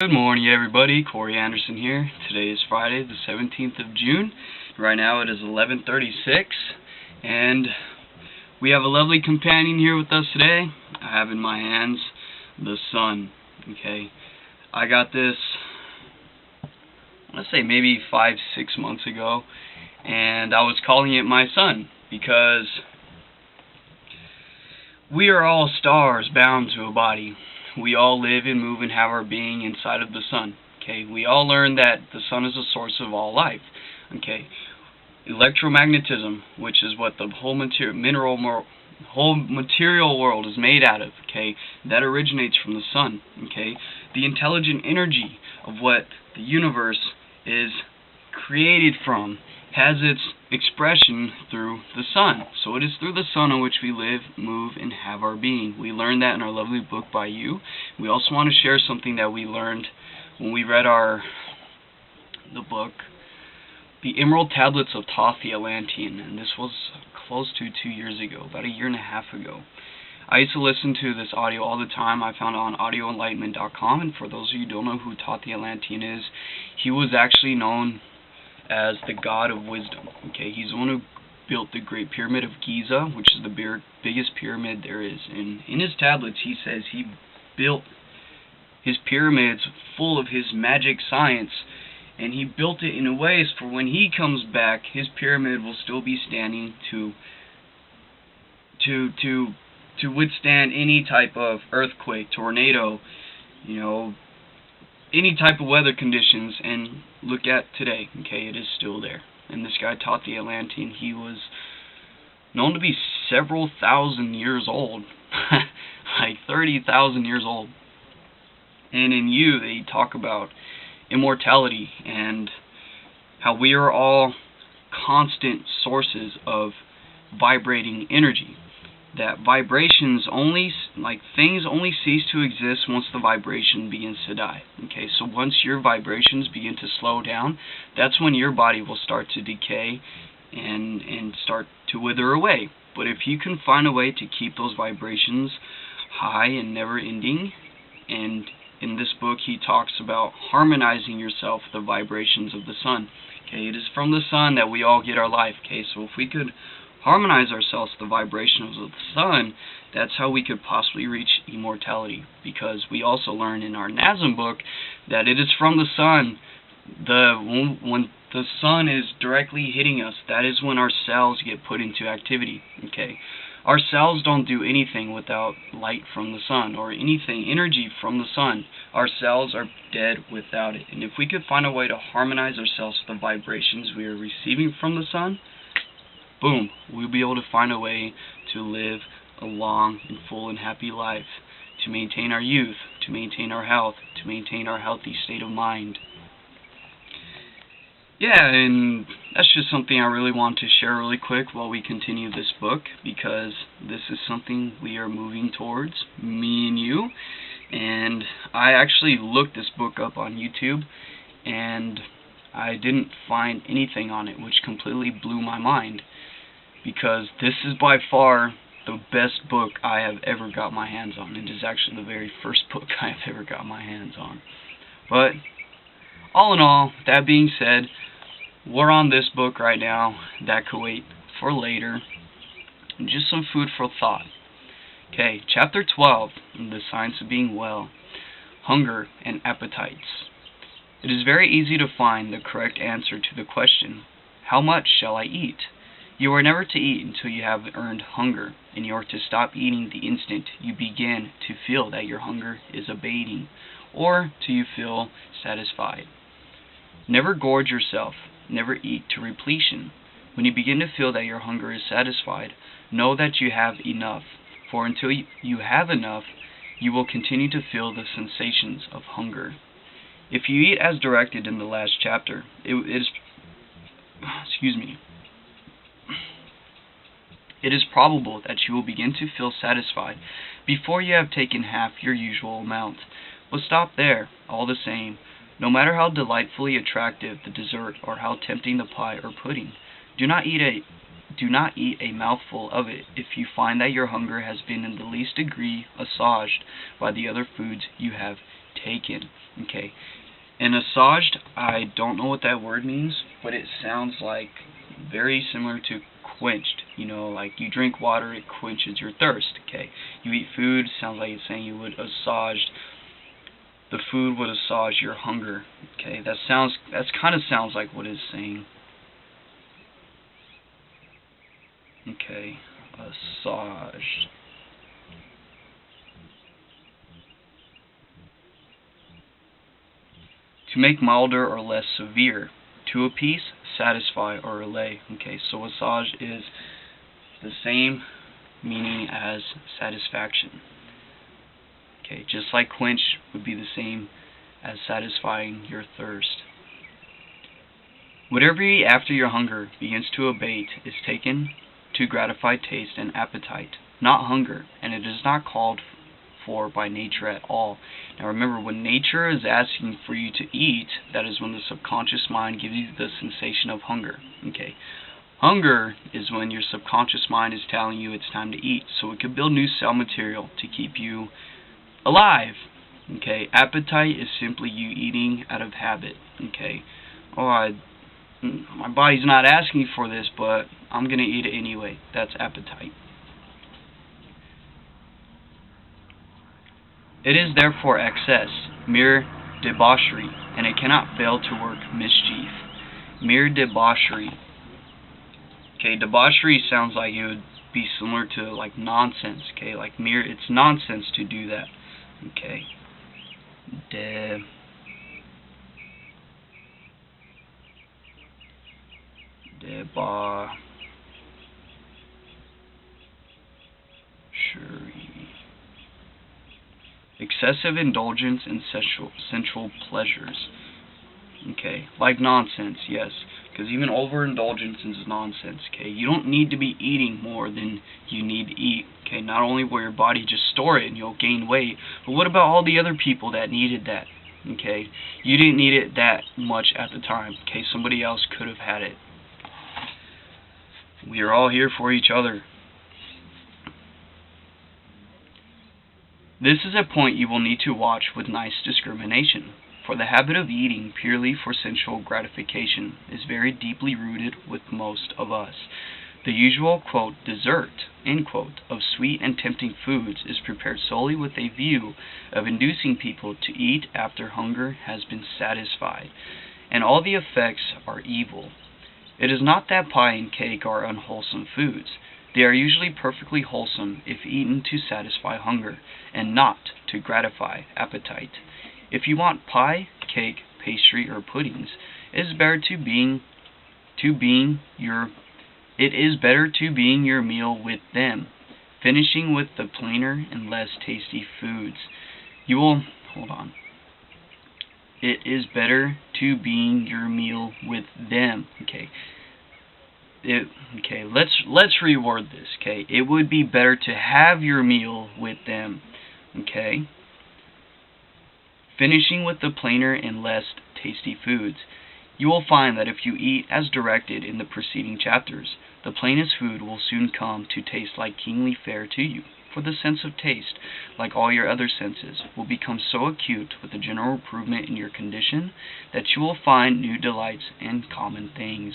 Good morning, everybody. Corey Anderson here. Today is Friday, the 17th of June. Right now it is 11:36, and we have a lovely companion here with us today. I have in my hands the sun. Okay, I got this, let's say maybe 5-6 months ago, and I was calling it my sun because we are all stars bound to a body. We all live and move and have our being inside of the sun. Okay, we all learn that the sun is the source of all life. Okay, electromagnetism, which is what the whole material world is made out of. Okay, that originates from the sun. Okay, the intelligent energy of what the universe is created from has its expression through the sun. So it is through the sun on which we live, move, and have our being. We learned that in our lovely book by you. We also want to share something that we learned when we read the book, The Emerald Tablets of Thoth the Atlantean, and this was close to 2 years ago, about a year and a half ago. I used to listen to this audio all the time. I found it on audioenlightenment.com, and for those of you who don't know who Thoth the Atlantean is, he was actually known as the god of wisdom. Okay, he's the one who built the Great Pyramid of Giza, which is the biggest pyramid there is. And in his tablets, he says he built his pyramids full of his magic science, and he built it in a way for when he comes back, his pyramid will still be standing to withstand any type of earthquake, tornado, any type of weather conditions. And look at today, okay, it is still there. And this guy Thoth the Atlantean, he was known to be several thousand years old, like 30,000 years old. And in you, they talk about immortality and how we are all constant sources of vibrating energy. That vibrations things only cease to exist once the vibration begins to die. Okay, so once your vibrations begin to slow down, that's when your body will start to decay and start to wither away. But if you can find a way to keep those vibrations high and never ending, and in this book he talks about harmonizing yourself with the vibrations of the sun. Okay, it is from the sun that we all get our life. Okay, so if we could harmonize ourselves with the vibrations of the sun, that's how we could possibly reach immortality. Because we also learn in our Nazim book that it is from the sun, when the sun is directly hitting us, that is when our cells get put into activity. Okay, our cells don't do anything without light from the sun or energy from the sun. Our cells are dead without it. And if we could find a way to harmonize ourselves with the vibrations we are receiving from the sun, boom, we'll be able to find a way to live a long and full and happy life, to maintain our youth, to maintain our health, to maintain our healthy state of mind. Yeah, and that's just something I really want to share really quick while we continue this book, because this is something we are moving towards, me and you. And I actually looked this book up on YouTube, and I didn't find anything on it, which completely blew my mind, because this is by far the best book I have ever got my hands on. It is actually the very first book I have ever got my hands on. But all in all, that being said, we're on this book right now that could wait for later. Just some food for thought. Okay, chapter 12, The Science of Being Well, Hunger and Appetites. It is very easy to find the correct answer to the question, how much shall I eat? You are never to eat until you have earned hunger, and you are to stop eating the instant you begin to feel that your hunger is abating, or till you feel satisfied. Never gorge yourself, never eat to repletion. When you begin to feel that your hunger is satisfied, know that you have enough, for until you have enough, you will continue to feel the sensations of hunger. If you eat as directed in the last chapter, it is probable that you will begin to feel satisfied before you have taken half your usual amount. But stop there, all the same. No matter how delightfully attractive the dessert or how tempting the pie or pudding, do not eat a mouthful of it if you find that your hunger has been in the least degree assuaged by the other foods you have taken. Okay. And assuaged, I don't know what that word means, but it sounds like very similar to quenched. You know, like you drink water, it quenches your thirst. Okay. You eat food, sounds like it's saying you would assuage. The food would assuage your hunger. Okay. That's kind of sounds like what it's saying. Okay. Assuaged. To make milder or less severe. To appease, satisfy, or allay. Okay, so assuage is the same meaning as satisfaction. Okay, just like quench would be the same as satisfying your thirst. Whatever you eat after your hunger begins to abate is taken to gratify taste and appetite, not hunger, and it is not called for by nature at all. Now remember, when nature is asking for you to eat, that is when the subconscious mind gives you the sensation of hunger. Okay, hunger is when your subconscious mind is telling you it's time to eat, so it could build new cell material to keep you alive. Okay, appetite is simply you eating out of habit. Okay, my body's not asking for this, but I'm gonna eat it anyway. That's appetite. It is therefore excess, mere debauchery, and it cannot fail to work mischief. Mere debauchery. Okay, debauchery sounds like it would be similar to like nonsense. Okay, like it's nonsense to do that. Okay. Debauchery. Excessive indulgence in sensual pleasures. Okay, like nonsense, yes, because even overindulgence is nonsense. Okay, you don't need to be eating more than you need to eat. Okay, not only will your body just store it and you'll gain weight, but what about all the other people that needed that? Okay, you didn't need it that much at the time. Okay, somebody else could have had it. We are all here for each other. This is a point you will need to watch with nice discrimination, for the habit of eating purely for sensual gratification is very deeply rooted with most of us. The usual, quote, dessert, end quote, of sweet and tempting foods is prepared solely with a view of inducing people to eat after hunger has been satisfied, and all the effects are evil. It is not that pie and cake are unwholesome foods. They are usually perfectly wholesome if eaten to satisfy hunger, and not to gratify appetite. If you want pie, cake, pastry, or puddings, it is better to being your meal with them, finishing with the plainer and less tasty foods. It is better to being your meal with them. Okay. Let's reword this. Okay, it would be better to have your meal with them. Okay, finishing with the plainer and less tasty foods. You will find that if you eat as directed in the preceding chapters, the plainest food will soon come to taste like kingly fare to you. For the sense of taste, like all your other senses, will become so acute with the general improvement in your condition that you will find new delights in common things.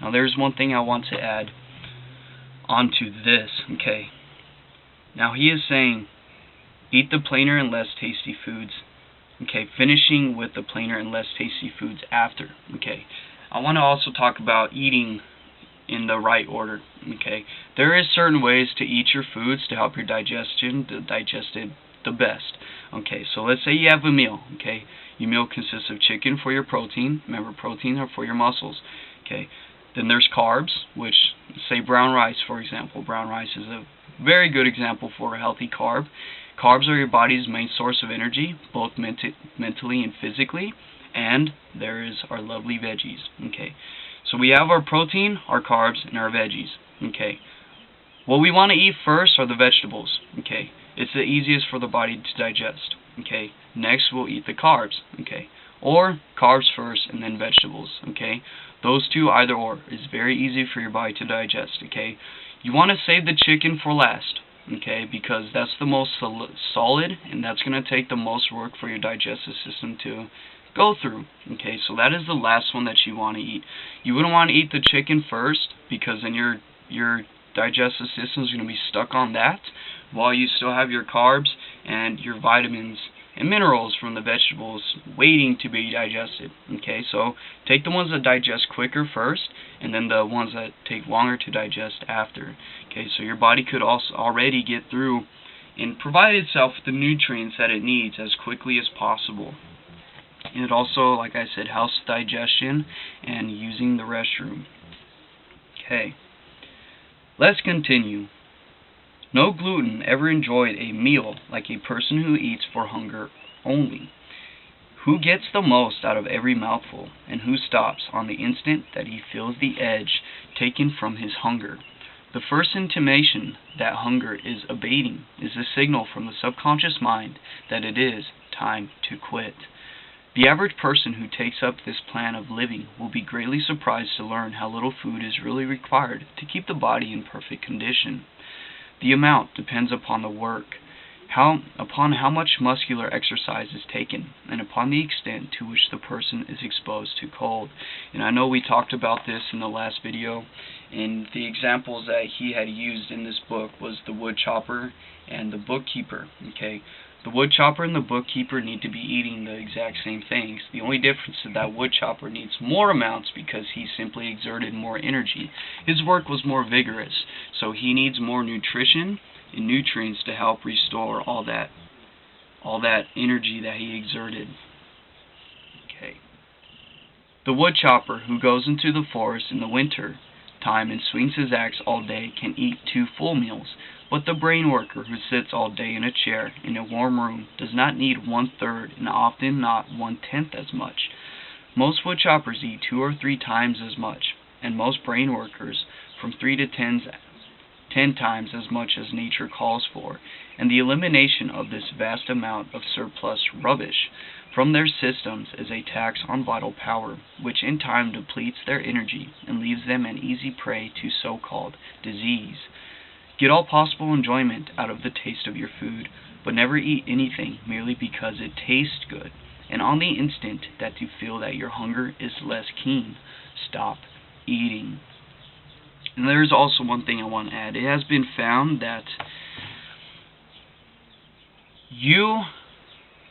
Now there's one thing I want to add onto this, okay. Now he is saying, eat the plainer and less tasty foods, okay, finishing with the plainer and less tasty foods after, okay. I want to also talk about eating in the right order, okay. There is certain ways to eat your foods to help your digestion to digest it the best. Okay, so let's say you have a meal, okay. Your meal consists of chicken for your protein. Remember, protein are for your muscles, okay. Then there's carbs, which, say brown rice, for example. Brown rice is a very good example for a healthy carb. Carbs are your body's main source of energy, both mentally and physically. And there is our lovely veggies. Okay, so we have our protein, our carbs, and our veggies. Okay, what we want to eat first are the vegetables. Okay, it's the easiest for the body to digest. Okay, next we'll eat the carbs. Okay, or carbs first and then vegetables. Okay, those two, either or, is very easy for your body to digest. Okay, you want to save the chicken for last. okay, because that's the most solid, and that's going to take the most work for your digestive system to go through. Okay, so that is the last one that you want to eat. You wouldn't want to eat the chicken first, because then your digestive system is going to be stuck on that while you still have your carbs and your vitamins and minerals from the vegetables waiting to be digested. Okay, so take the ones that digest quicker first, and then the ones that take longer to digest after. Okay, so your body could also already get through and provide itself with the nutrients that it needs as quickly as possible. And it also, like I said, helps digestion and using the restroom. Okay, let's continue. No gluten ever enjoyed a meal like a person who eats for hunger only. Who gets the most out of every mouthful, and who stops on the instant that he feels the edge taken from his hunger? The first intimation that hunger is abating is a signal from the subconscious mind that it is time to quit. The average person who takes up this plan of living will be greatly surprised to learn how little food is really required to keep the body in perfect condition. The amount depends upon the work, upon how much muscular exercise is taken, and upon the extent to which the person is exposed to cold. And I know we talked about this in the last video, and the examples that he had used in this book was the wood chopper and the bookkeeper. Okay, the wood chopper and the bookkeeper need to be eating the exact same things. The only difference is that wood chopper needs more amounts because he simply exerted more energy. His work was more vigorous, so he needs more nutrition and nutrients to help restore all that energy that he exerted. Okay. The wood chopper who goes into the forest in the winter time and swings his axe all day can eat 2 full meals. But the brain worker who sits all day in a chair in a warm room does not need 1/3 and often not 1/10 as much. Most wood choppers eat 2 or 3 times as much, and most brain workers from 3 to 10 times as much as nature calls for, and the elimination of this vast amount of surplus rubbish from their systems is a tax on vital power, which in time depletes their energy and leaves them an easy prey to so-called disease. Get all possible enjoyment out of the taste of your food, but never eat anything merely because it tastes good, and on the instant that you feel that your hunger is less keen, stop eating. And there's also one thing I want to add. It has been found that you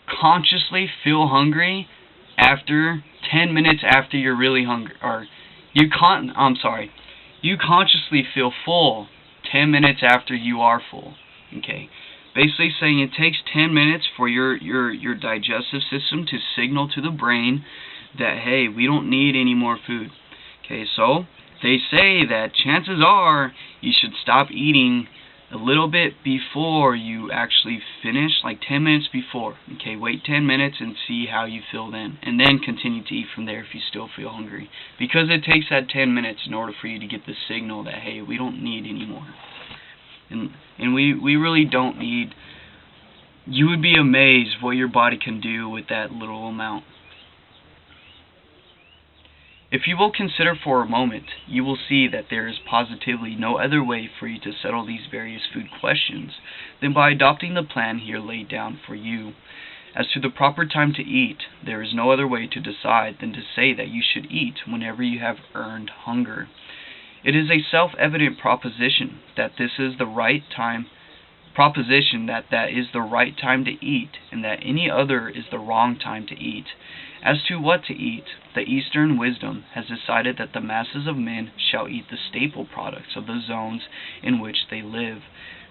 consciously feel hungry after 10 minutes after you're really hungry, or you consciously feel full 10 minutes after you are full. Okay, basically saying it takes 10 minutes for your digestive system to signal to the brain that, hey, we don't need any more food. Okay, so they say that chances are you should stop eating a little bit before you actually finish, like 10 minutes before. Okay, wait 10 minutes and see how you feel then, and then continue to eat from there if you still feel hungry, because it takes that 10 minutes in order for you to get the signal that, hey, we don't need any more. And we really don't need. You would be amazed what your body can do with that little amount. If you will consider for a moment, you will see that there is positively no other way for you to settle these various food questions than by adopting the plan here laid down for you. As to the proper time to eat, there is no other way to decide than to say that you should eat whenever you have earned hunger. It is a self-evident proposition that this is the right time that is the right time to eat, and that any other is the wrong time to eat. As to what to eat, the Eastern wisdom has decided that the masses of men shall eat the staple products of the zones in which they live.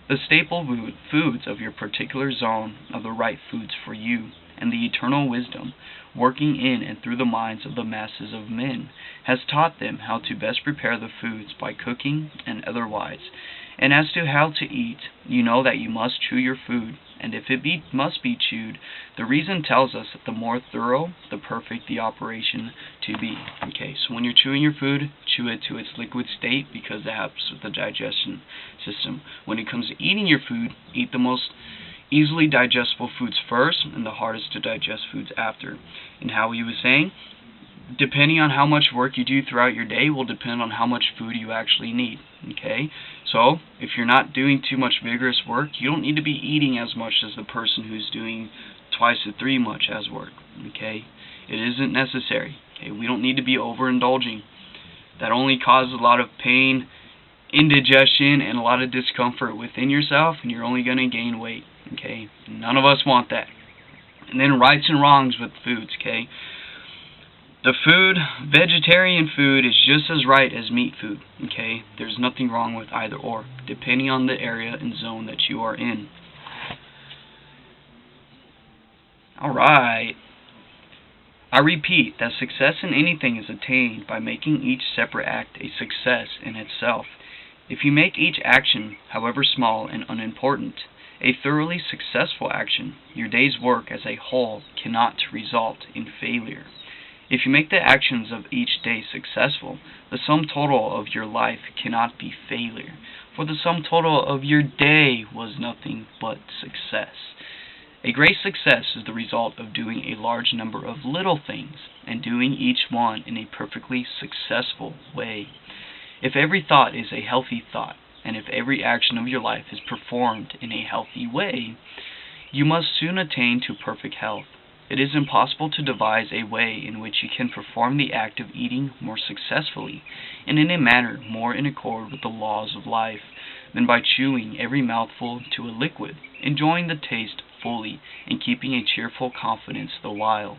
The staple foods of your particular zone are the right foods for you, and the eternal wisdom, working in and through the minds of the masses of men, has taught them how to best prepare the foods by cooking and otherwise. And as to how to eat, you know that you must chew your food, and if it must be chewed, the reason tells us that the more thorough, the perfect the operation to be. Okay, so when you're chewing your food, chew it to its liquid state, because that helps with the digestion system. When it comes to eating your food, eat the most easily digestible foods first, and the hardest to digest foods after. And how he was saying, depending on how much work you do throughout your day will depend on how much food you actually need, okay? So, if you're not doing too much vigorous work, you don't need to be eating as much as the person who's doing twice to three much as work, okay? It isn't necessary, okay? We don't need to be overindulging. That only causes a lot of pain, indigestion, and a lot of discomfort within yourself, and you're only going to gain weight, okay? None of us want that. And then rights and wrongs with foods, okay? The food, vegetarian food, is just as right as meat food, okay? There's nothing wrong with either or, depending on the area and zone that you are in. Alright. I repeat that success in anything is attained by making each separate act a success in itself. If you make each action, however small and unimportant, a thoroughly successful action, your day's work as a whole cannot result in failure. If you make the actions of each day successful, the sum total of your life cannot be failure, for the sum total of your day was nothing but success. A great success is the result of doing a large number of little things, and doing each one in a perfectly successful way. If every thought is a healthy thought, and if every action of your life is performed in a healthy way, you must soon attain to perfect health. It is impossible to devise a way in which you can perform the act of eating more successfully, and in a manner more in accord with the laws of life, than by chewing every mouthful to a liquid, enjoying the taste fully, and keeping a cheerful confidence the while.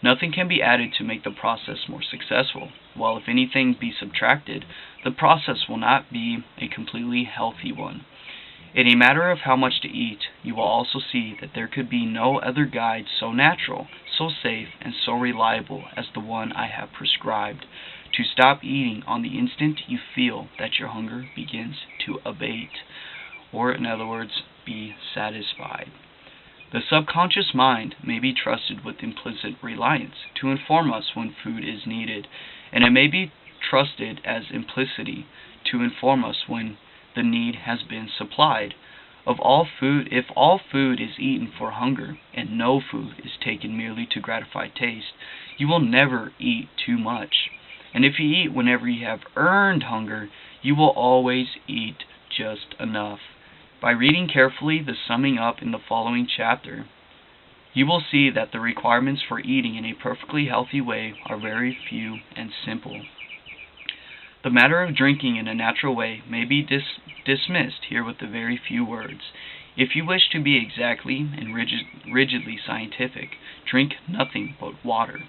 Nothing can be added to make the process more successful, while if anything be subtracted, the process will not be a completely healthy one. In a matter of how much to eat, you will also see that there could be no other guide so natural, so safe, and so reliable as the one I have prescribed: to stop eating on the instant you feel that your hunger begins to abate, or in other words, be satisfied. The subconscious mind may be trusted with implicit reliance to inform us when food is needed, and it may be trusted as implicity to inform us when the need has been supplied. If all food is eaten for hunger, and no food is taken merely to gratify taste, you will never eat too much. And if you eat whenever you have earned hunger, you will always eat just enough. By reading carefully the summing up in the following chapter, you will see that the requirements for eating in a perfectly healthy way are very few and simple. The matter of drinking in a natural way may be dismissed here with a very few words. If you wish to be exactly and rigidly scientific, drink nothing but water.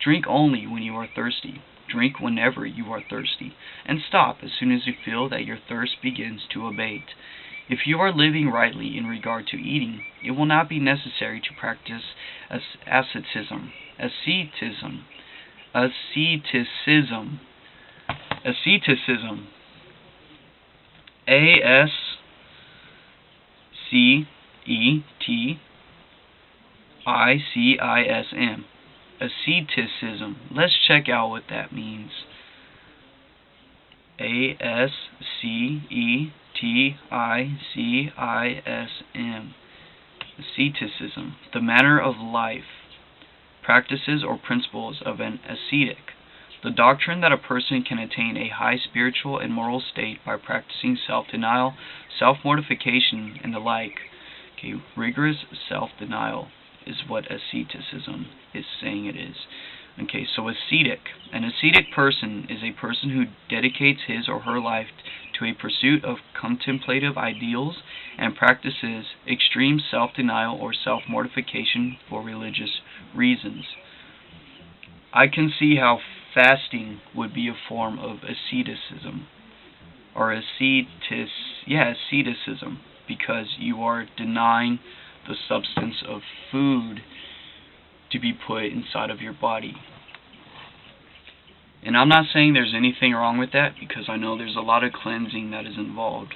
Drink only when you are thirsty. Drink whenever you are thirsty, and stop as soon as you feel that your thirst begins to abate. If you are living rightly in regard to eating, it will not be necessary to practice asceticism. Asceticism. Asceticism. Let's check out what that means. Asceticism. Asceticism. The manner of life, practices or principles of an ascetic. The doctrine that a person can attain a high spiritual and moral state by practicing self-denial, self-mortification, and the like. Okay, rigorous self-denial is what asceticism is saying it is. Okay, so ascetic. An ascetic person is a person who dedicates his or her life to a pursuit of contemplative ideals and practices extreme self-denial or self-mortification for religious reasons. I can see how fasting would be a form of asceticism, or asceticism, because you are denying the substance of food to be put inside of your body. And I'm not saying there's anything wrong with that, because I know there's a lot of cleansing that is involved.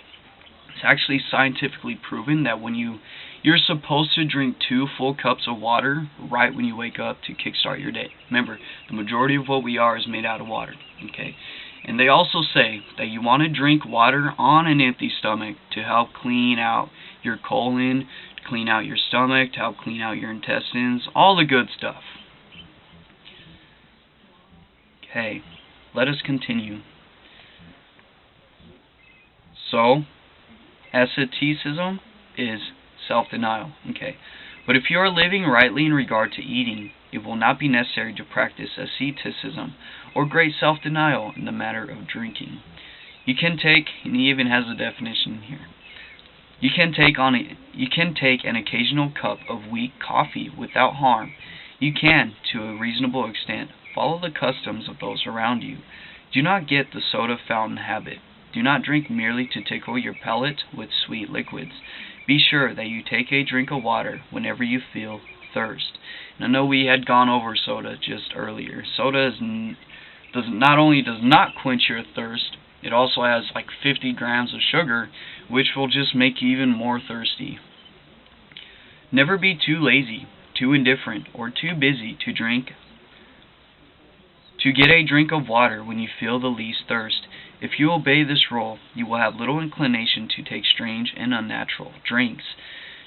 It's actually scientifically proven that when you're supposed to drink 2 full cups of water right when you wake up to kickstart your day. Remember, the majority of what we are is made out of water. Okay, and they also say that you want to drink water on an empty stomach to help clean out your colon, to clean out your stomach, to help clean out your intestines, all the good stuff. Okay, let us continue. So, asceticism is self-denial. Okay, but if you are living rightly in regard to eating, it will not be necessary to practice asceticism or great self-denial in the matter of drinking. You can take, and he even has a definition here. You can take an occasional cup of weak coffee without harm. You can, to a reasonable extent, follow the customs of those around you. Do not get the soda fountain habit. Do not drink merely to tickle your palate with sweet liquids. Be sure that you take a drink of water whenever you feel thirst. And I know we had gone over soda just earlier. Soda not only does not quench your thirst, it also has like 50 grams of sugar, which will just make you even more thirsty. Never be too lazy, too indifferent, or too busy to get a drink of water when you feel the least thirst. If you obey this rule, you will have little inclination to take strange and unnatural drinks.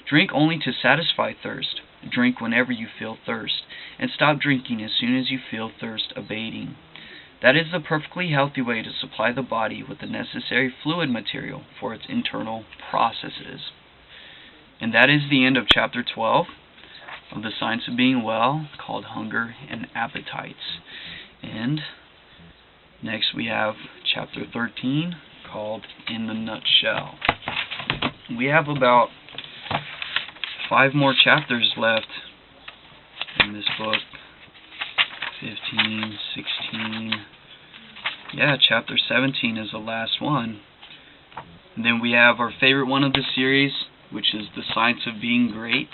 Drink only to satisfy thirst. Drink whenever you feel thirst, and stop drinking as soon as you feel thirst abating. That is the perfectly healthy way to supply the body with the necessary fluid material for its internal processes. And that is the end of chapter 12 of the Science of Being Well, called Hunger and Appetites. And next we have chapter 13, called In the Nutshell. We have about 5 more chapters left in this book. 15, 16, yeah, chapter 17 is the last one. And then we have our favorite one of the series, which is The Science of Being Great,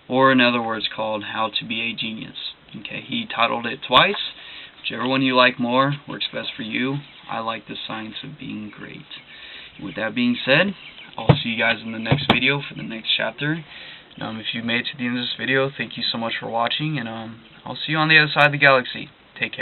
or in other words called How to Be a Genius. Okay, he titled it twice. Whichever one you like more works best for you. I like The Science of Being Great. And with that being said, I'll see you guys in the next video for the next chapter. If you made it to the end of this video, thank you so much for watching, and I'll see you on the other side of the galaxy. Take care.